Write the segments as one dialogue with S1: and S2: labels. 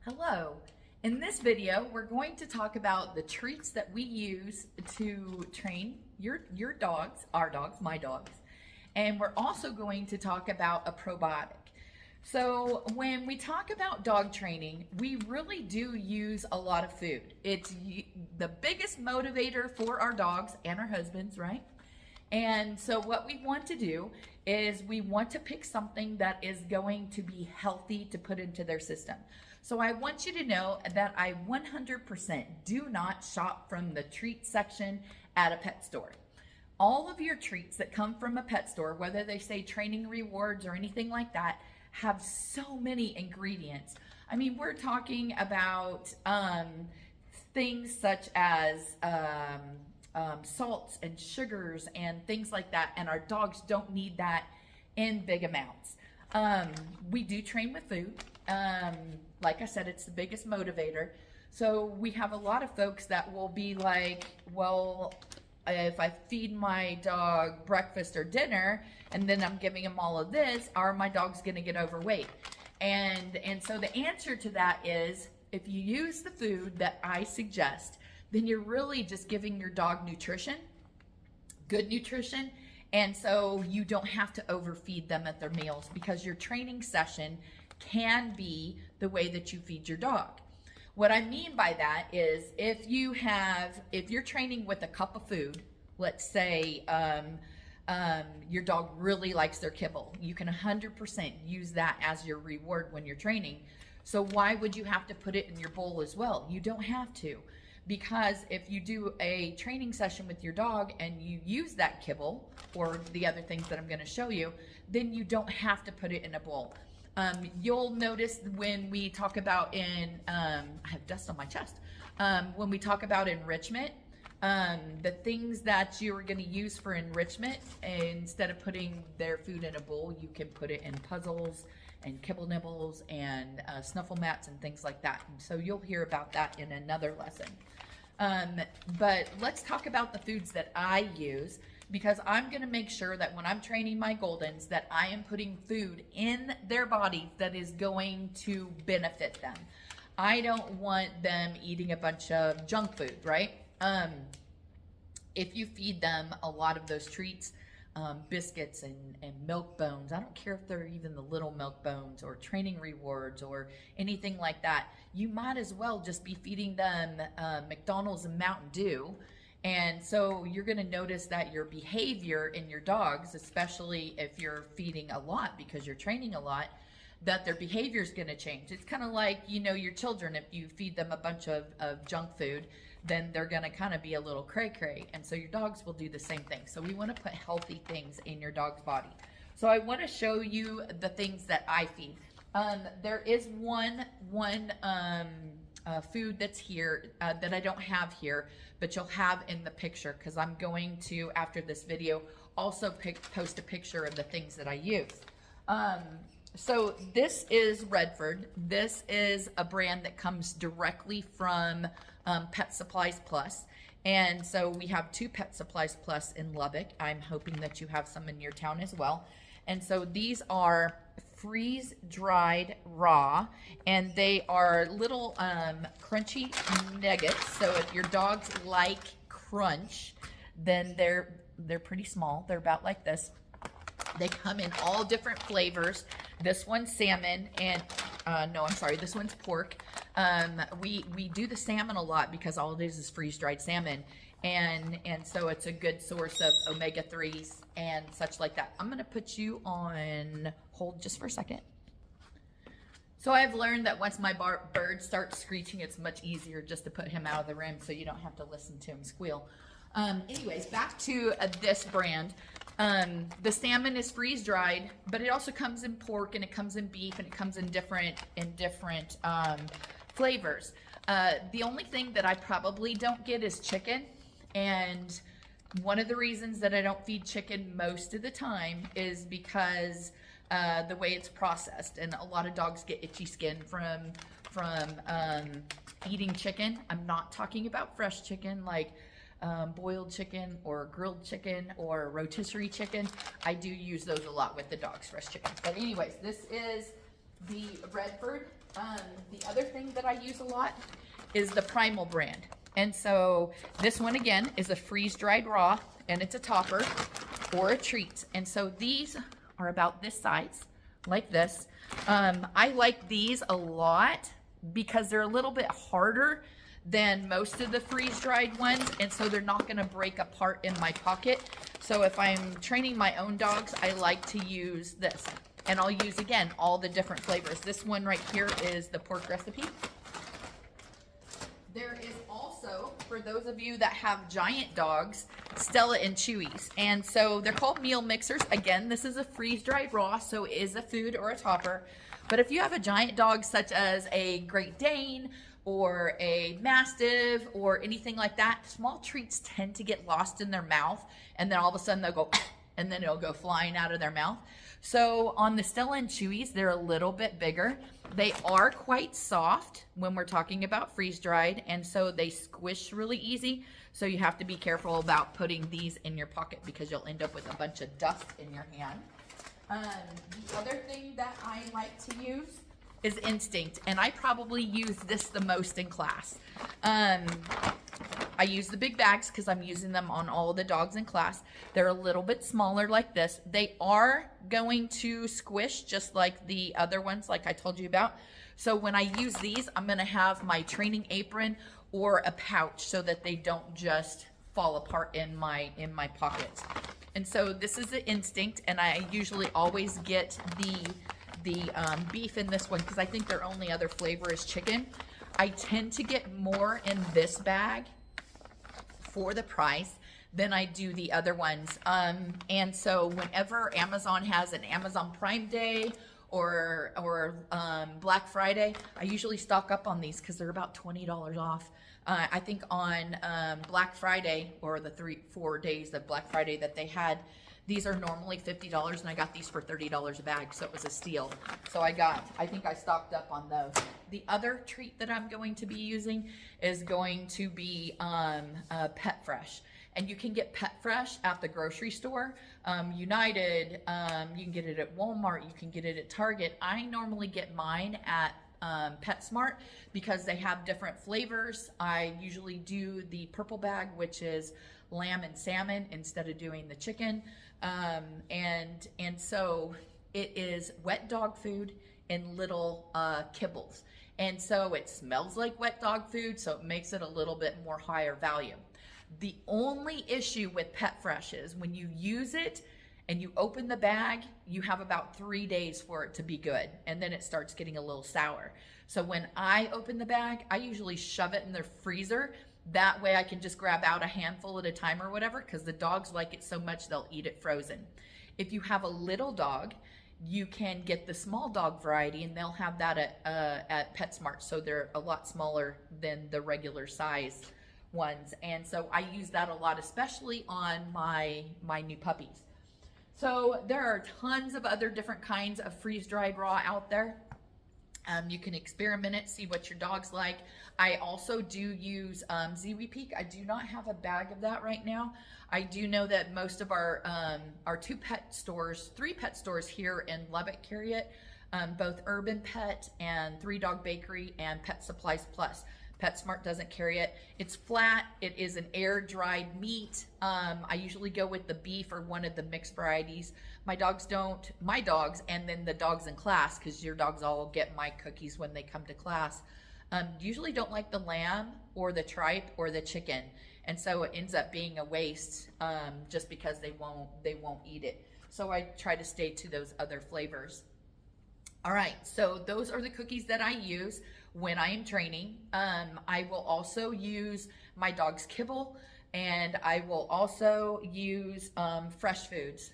S1: Hello. In this video, we're going to talk about the treats that we use to train your dogs, our dogs, my dogs. And we're also going to talk about a probiotic. So when we talk about dog training, we really do use a lot of food. It's the biggest motivator for our dogs and our husbands, right? And so what we want to do is we want to pick something that is going to be healthy to put into their system. So I want you to know that I 100% do not shop from the treat section at a pet store. All of your treats that come from a pet store, whether they say training rewards or anything like that, have so many ingredients. I mean, we're talking about things such as salts and sugars and things like that, and our dogs don't need that in big amounts. We do train with food. Like I said, it's the biggest motivator. So we have a lot of folks that will be like, well, if I feed my dog breakfast or dinner and then I'm giving him all of this, are my dogs going to get overweight? And so the answer to that is, if you use the food that I suggest, then you're really just giving your dog nutrition, good nutrition, and so you don't have to overfeed them at their meals, because your training session can be the way that you feed your dog. What I mean by that is, if you're training with a cup of food, let's say your dog really likes their kibble, you can 100% use that as your reward when you're training. So why would you have to put it in your bowl as well? You don't have to. Because if you do a training session with your dog and you use that kibble or the other things that I'm going to show you, then you don't have to put it in a bowl. You'll notice when we talk about I have dust on my chest. When we talk about enrichment, the things that you are going to use for enrichment, instead of putting their food in a bowl, you can put it in puzzles and kibble nibbles and snuffle mats and things like that. And so you'll hear about that in another lesson. But let's talk about the foods that I use, because I'm going to make sure that when I'm training my Goldens, that I am putting food in their bodies that is going to benefit them. I don't want them eating a bunch of junk food, right? If you feed them a lot of those treats, biscuits and milk bones, I don't care if they're even the little milk bones or training rewards or anything like that, you might as well just be feeding them McDonald's and Mountain Dew. And so you're going to notice that your behavior in your dogs, especially if you're feeding a lot because you're training a lot, that their behavior is going to change. It's kind of like, your children, if you feed them a bunch of junk food, then they're going to kind of be a little cray-cray. And so your dogs will do the same thing. So we want to put healthy things in your dog's body. So I want to show you the things that I feed. There is one food that's here that I don't have here, but you'll have in the picture, because I'm going to, after this video, also post a picture of the things that I use. So this is Redford. This is a brand that comes directly from Pet Supplies Plus. And so we have 2 Pet Supplies Plus in Lubbock. I'm hoping that you have some in your town as well. And so these are freeze-dried raw, and they are little crunchy nuggets. So if your dogs like crunch, then they're pretty small. They're about like this. They come in all different flavors. This one's salmon, and no, I'm sorry, this one's pork. We do the salmon a lot because all it is freeze-dried salmon, and so it's a good source of omega-3s and such like that. I'm gonna put you on hold just for a second. So I've learned that once my bird starts screeching, it's much easier just to put him out of the room so you don't have to listen to him squeal. Anyways, back to this brand. The salmon is freeze-dried, but it also comes in pork, and it comes in beef, and it comes in different flavors. The only thing that I probably don't get is chicken, and one of the reasons that I don't feed chicken most of the time is because the way it's processed, and a lot of dogs get itchy skin from eating chicken. I'm not talking about fresh chicken like boiled chicken or grilled chicken or rotisserie chicken. I do use those a lot with the dogs, fresh chicken. But anyways, this is the Redford The other thing that I use a lot is the Primal brand. And so this one again is a freeze-dried raw, and it's a topper or a treat. And so these are about this size, like this. I like these a lot because they're a little bit harder than most of the freeze-dried ones, and so they're not gonna break apart in my pocket. So if I'm training my own dogs, I like to use this. And I'll use, again, all the different flavors. This one right here is the pork recipe. There is also, for those of you that have giant dogs, Stella and Chewies. And so they're called meal mixers. Again, this is a freeze-dried raw, so it is a food or a topper. But if you have a giant dog such as a Great Dane or a Mastiff or anything like that, small treats tend to get lost in their mouth, and then all of a sudden they'll go, and then it'll go flying out of their mouth. So on the Stella and Chewies, they're a little bit bigger. They are quite soft when we're talking about freeze-dried, and so they squish really easy. So you have to be careful about putting these in your pocket because you'll end up with a bunch of dust in your hand. The other thing that I like to use is Instinct, and I probably use this the most in class. I use the big bags because I'm using them on all of the dogs in class. They're a little bit smaller like this. They are going to squish just like the other ones like I told you about. So when I use these, I'm gonna have my training apron or a pouch so that they don't just fall apart in my pockets. And so this is the Instinct, and I usually always get the beef in this one because I think their only other flavor is chicken. I tend to get more in this bag for the price than I do the other ones. And so whenever Amazon has an Amazon Prime Day or Black Friday, I usually stock up on these because they're about $20 off. I think on Black Friday, or the 3-4 days of Black Friday that they had, these are normally $50, and I got these for $30 a bag, so it was a steal. So I think I stocked up on those. The other treat that I'm going to be using is going to be Pet Fresh. And you can get Pet Fresh at the grocery store, United, you can get it at Walmart, you can get it at Target. I normally get mine at PetSmart because they have different flavors. I usually do the purple bag, which is lamb and salmon instead of doing the chicken. And so it is wet dog food in little kibbles. And so it smells like wet dog food, so it makes it a little bit more higher value. The only issue with Pet Fresh is when you use it and you open the bag, you have about 3 days for it to be good, and then it starts getting a little sour. So when I open the bag, I usually shove it in the freezer. That way I can just grab out a handful at a time or whatever, because the dogs like it so much they'll eat it frozen. If you have a little dog, you can get the small dog variety, and they'll have that at PetSmart. So they're a lot smaller than the regular size ones. And so I use that a lot, especially on my new puppies. So there are tons of other different kinds of freeze-dried raw out there. You can experiment it, see what your dog's like. I also do use Ziwi Peak. I do not have a bag of that right now. I do know that most of our 3 pet stores here in Lubbock carry it, both Urban Pet and 3 Dog Bakery and Pet Supplies Plus. PetSmart doesn't carry it. It's flat. It is an air-dried meat. I usually go with the beef or one of the mixed varieties. My dogs and then the dogs in class, because your dogs all get my cookies when they come to class, usually don't like the lamb or the tripe or the chicken. And so it ends up being a waste just because they won't eat it. So I try to stay to those other flavors. All right, so those are the cookies that I use when I am training. I will also use my dog's kibble, and I will also use fresh foods.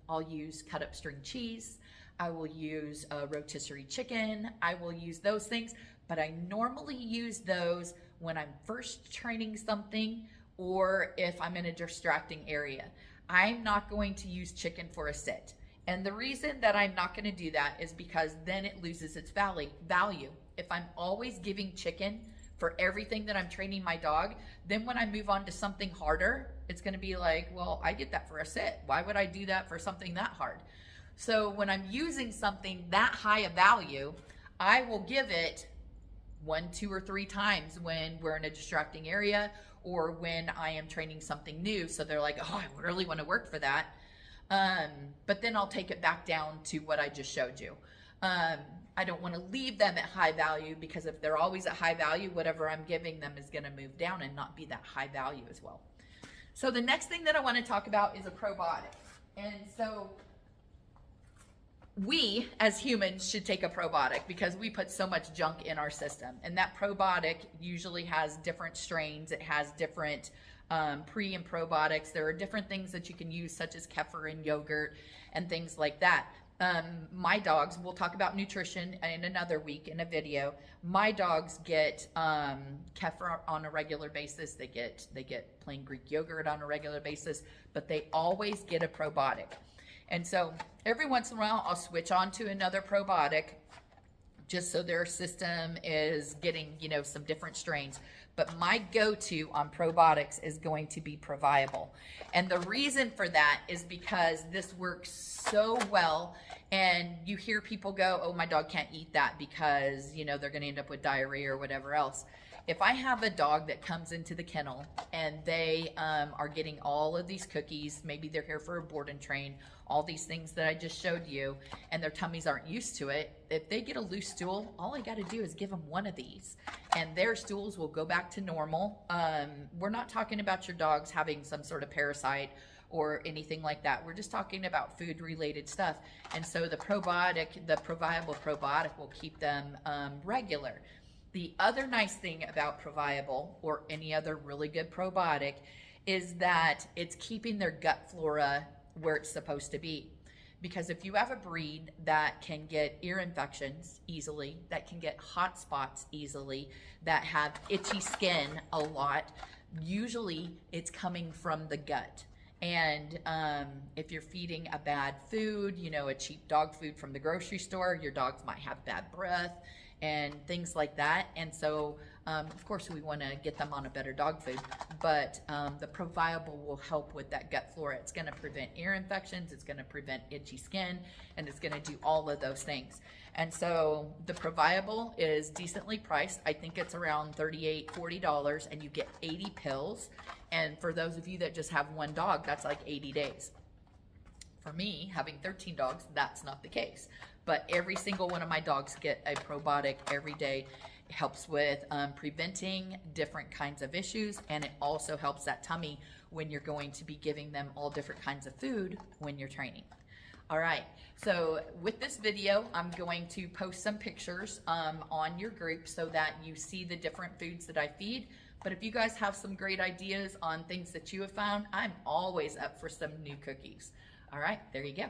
S1: I'll use cut up string cheese. I will use rotisserie chicken. I will use those things, but I normally use those when I'm first training something or if I'm in a distracting area. I'm not going to use chicken for a sit. And the reason that I'm not going to do that is because then it loses its value. If I'm always giving chicken for everything that I'm training my dog, then when I move on to something harder, it's going to be like, well, I did that for a sit. Why would I do that for something that hard? So when I'm using something that high of value, I will give it 1, 2, or 3 times when we're in a distracting area or when I am training something new. So they're like, oh, I really want to work for that. But then I'll take it back down to what I just showed you. I don't want to leave them at high value, because if they're always at high value, whatever I'm giving them is going to move down and not be that high value as well. So the next thing that I want to talk about is a probiotic. And so we as humans should take a probiotic because we put so much junk in our system. And that probiotic usually has different strains. It has different pre and probiotics. There are different things that you can use, such as kefir and yogurt and things like that. My dogs, we'll talk about nutrition in another week in a video. My dogs get kefir on a regular basis. They get plain Greek yogurt on a regular basis, but they always get a probiotic. And so every once in a while, I'll switch on to another probiotic just so their system is getting, some different strains. But my go-to on probiotics is going to be Proviable. And the reason for that is because this works so well. And you hear people go, oh, my dog can't eat that because, they're going to end up with diarrhea or whatever else. If I have a dog that comes into the kennel and they are getting all of these cookies, maybe they're here for a board and train, all these things that I just showed you, and their tummies aren't used to it, if they get a loose stool, all I got to do is give them one of these and their stools will go back to normal. We're not talking about your dogs having some sort of parasite or anything like that. We're just talking about food related stuff. And so the probiotic, the Proviable probiotic, will keep them regular. The other nice thing about Proviable or any other really good probiotic is that it's keeping their gut flora where it's supposed to be. Because if you have a breed that can get ear infections easily, that can get hot spots easily, that have itchy skin a lot, usually it's coming from the gut. And if you're feeding a bad food, a cheap dog food from the grocery store, your dogs might have bad breath and things like that. And so, of course, we want to get them on a better dog food, but the Proviable will help with that gut flora. It's going to prevent ear infections, it's going to prevent itchy skin, and it's going to do all of those things. And so the Proviable is decently priced. I think it's around $38, $40, and you get 80 pills. And for those of you that just have one dog, that's like 80 days. For me, having 13 dogs, that's not the case. But every single one of my dogs get a probiotic every day. It helps with preventing different kinds of issues, and it also helps that tummy when you're going to be giving them all different kinds of food when you're training. All right, so with this video, I'm going to post some pictures on your group so that you see the different foods that I feed. But if you guys have some great ideas on things that you have found, I'm always up for some new cookies. All right, there you go.